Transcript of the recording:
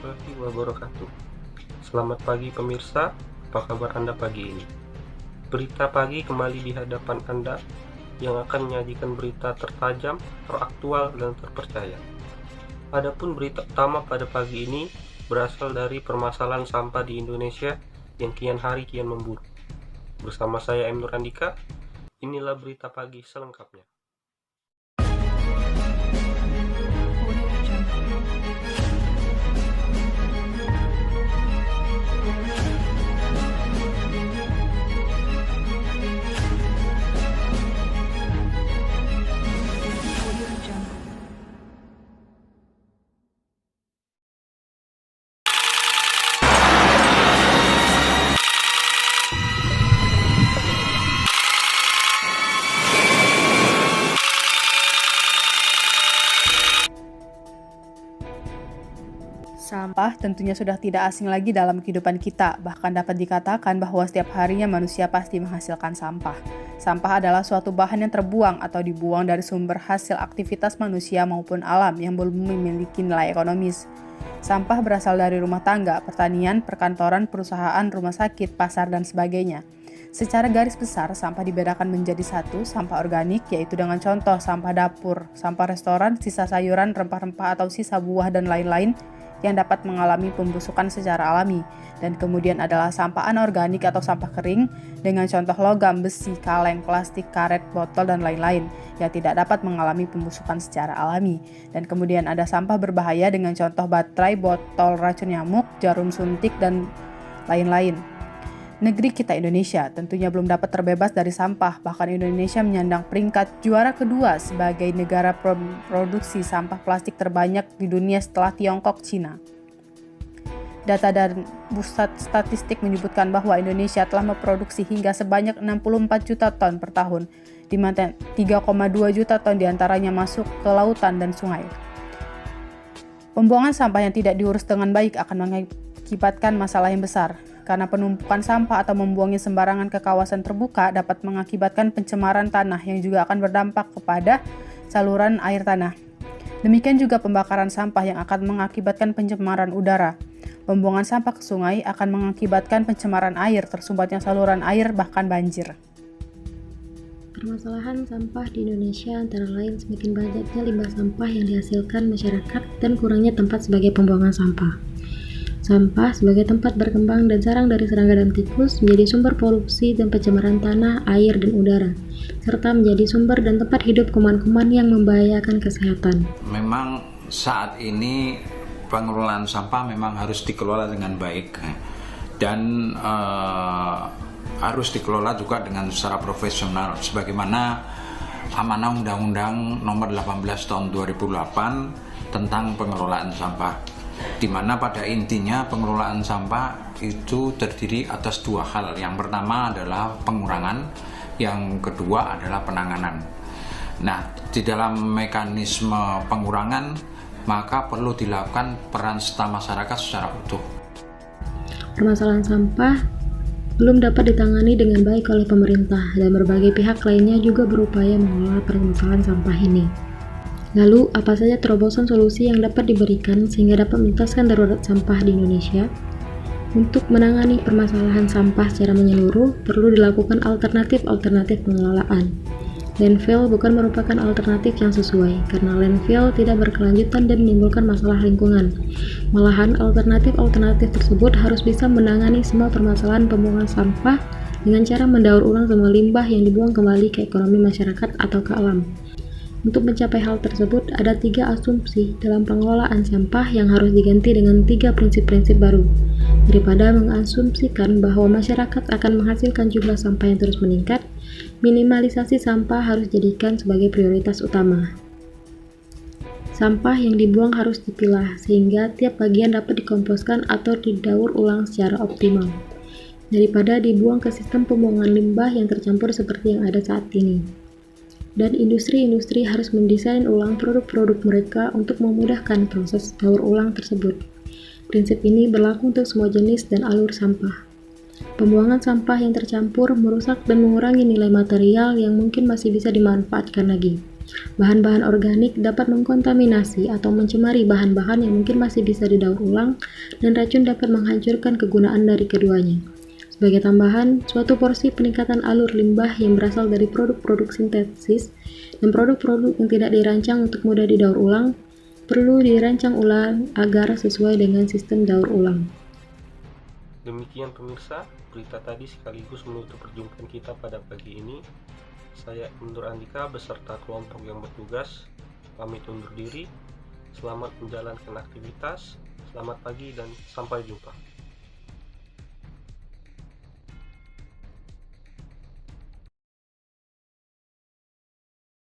warahmatullahi wabarakatuh. Selamat pagi pemirsa, apa kabar Anda pagi ini? Berita pagi kembali di hadapan Anda yang akan menyajikan berita tertajam, teraktual, dan terpercaya. Adapun berita utama pada pagi ini berasal dari permasalahan sampah di Indonesia yang kian hari kian memburuk. Bersama saya M. Nur Andika, inilah berita pagi selengkapnya. Sampah tentunya sudah tidak asing lagi dalam kehidupan kita, bahkan dapat dikatakan bahwa setiap harinya manusia pasti menghasilkan sampah. Sampah adalah suatu bahan yang terbuang atau dibuang dari sumber hasil aktivitas manusia maupun alam yang belum memiliki nilai ekonomis. Sampah berasal dari rumah tangga, pertanian, perkantoran, perusahaan, rumah sakit, pasar, dan sebagainya. Secara garis besar, sampah dibedakan menjadi satu, sampah organik, yaitu dengan contoh sampah dapur, sampah restoran, sisa sayuran, rempah-rempah atau sisa buah dan lain-lain, yang dapat mengalami pembusukan secara alami, dan kemudian adalah sampah anorganik atau sampah kering dengan contoh logam, besi, kaleng, plastik, karet, botol, dan lain-lain yang tidak dapat mengalami pembusukan secara alami, dan kemudian ada sampah berbahaya dengan contoh baterai, botol racun nyamuk, jarum suntik, dan lain-lain. Negeri kita Indonesia tentunya belum dapat terbebas dari sampah, bahkan Indonesia menyandang peringkat juara kedua sebagai negara produksi sampah plastik terbanyak di dunia setelah Tiongkok, Cina. Data dan pusat statistik menyebutkan bahwa Indonesia telah memproduksi hingga sebanyak 64 juta ton per tahun, di mana 3,2 juta ton diantaranya masuk ke lautan dan sungai. Pembuangan sampah yang tidak diurus dengan baik akan mengakibatkan masalah yang besar, karena penumpukan sampah atau membuangnya sembarangan ke kawasan terbuka dapat mengakibatkan pencemaran tanah yang juga akan berdampak kepada saluran air tanah. Demikian juga pembakaran sampah yang akan mengakibatkan pencemaran udara. Pembuangan sampah ke sungai akan mengakibatkan pencemaran air, tersumbatnya saluran air, bahkan banjir. Permasalahan sampah di Indonesia antara lain semakin banyaknya limbah sampah yang dihasilkan masyarakat dan kurangnya tempat sebagai pembuangan sampah. Sampah sebagai tempat berkembang dan sarang dari serangga dan tikus menjadi sumber polusi dan pencemaran tanah, air, dan udara, serta menjadi sumber dan tempat hidup kuman-kuman yang membahayakan kesehatan. Memang saat ini pengelolaan sampah memang harus dikelola dengan baik dan harus dikelola juga dengan secara profesional sebagaimana amanah Undang-Undang Nomor 18 Tahun 2008 tentang pengelolaan sampah, di mana pada intinya pengelolaan sampah itu terdiri atas dua hal. Yang pertama adalah pengurangan, yang kedua adalah penanganan. Nah, di dalam mekanisme pengurangan maka perlu dilakukan peran serta masyarakat secara utuh. Permasalahan sampah belum dapat ditangani dengan baik oleh pemerintah dan berbagai pihak lainnya juga berupaya mengelola permasalahan sampah ini. Lalu, apa saja terobosan solusi yang dapat diberikan sehingga dapat menuntaskan darurat sampah di Indonesia? Untuk menangani permasalahan sampah secara menyeluruh, perlu dilakukan alternatif pengelolaan. Landfill bukan merupakan alternatif yang sesuai, karena landfill tidak berkelanjutan dan menimbulkan masalah lingkungan. Malahan, alternatif tersebut harus bisa menangani semua permasalahan pembuangan sampah dengan cara mendaur ulang semua limbah yang dibuang kembali ke ekonomi masyarakat atau ke alam. Untuk mencapai hal tersebut, ada 3 asumsi dalam pengelolaan sampah yang harus diganti dengan 3 prinsip-prinsip baru. Daripada mengasumsikan bahwa masyarakat akan menghasilkan jumlah sampah yang terus meningkat, minimalisasi sampah harus dijadikan sebagai prioritas utama. Sampah yang dibuang harus dipilah sehingga tiap bagian dapat dikomposkan atau didaur ulang secara optimal, daripada dibuang ke sistem pembuangan limbah yang tercampur seperti yang ada saat ini. Dan industri-industri harus mendesain ulang produk-produk mereka untuk memudahkan proses daur ulang tersebut. Prinsip ini berlaku untuk semua jenis dan alur sampah. Pembuangan sampah yang tercampur merusak dan mengurangi nilai material yang mungkin masih bisa dimanfaatkan lagi. Bahan-bahan organik dapat mengkontaminasi atau mencemari bahan-bahan yang mungkin masih bisa didaur ulang, dan racun dapat menghancurkan kegunaan dari keduanya. Sebagai tambahan, suatu porsi peningkatan alur limbah yang berasal dari produk-produk sintetis dan produk-produk yang tidak dirancang untuk mudah didaur ulang perlu dirancang ulang agar sesuai dengan sistem daur ulang. Demikian pemirsa, berita tadi sekaligus menutup perjumpaan kita pada pagi ini. Saya Mundur Andika beserta kelompok yang bertugas pamit undur diri. Selamat menjalankan aktivitas, selamat pagi dan sampai jumpa.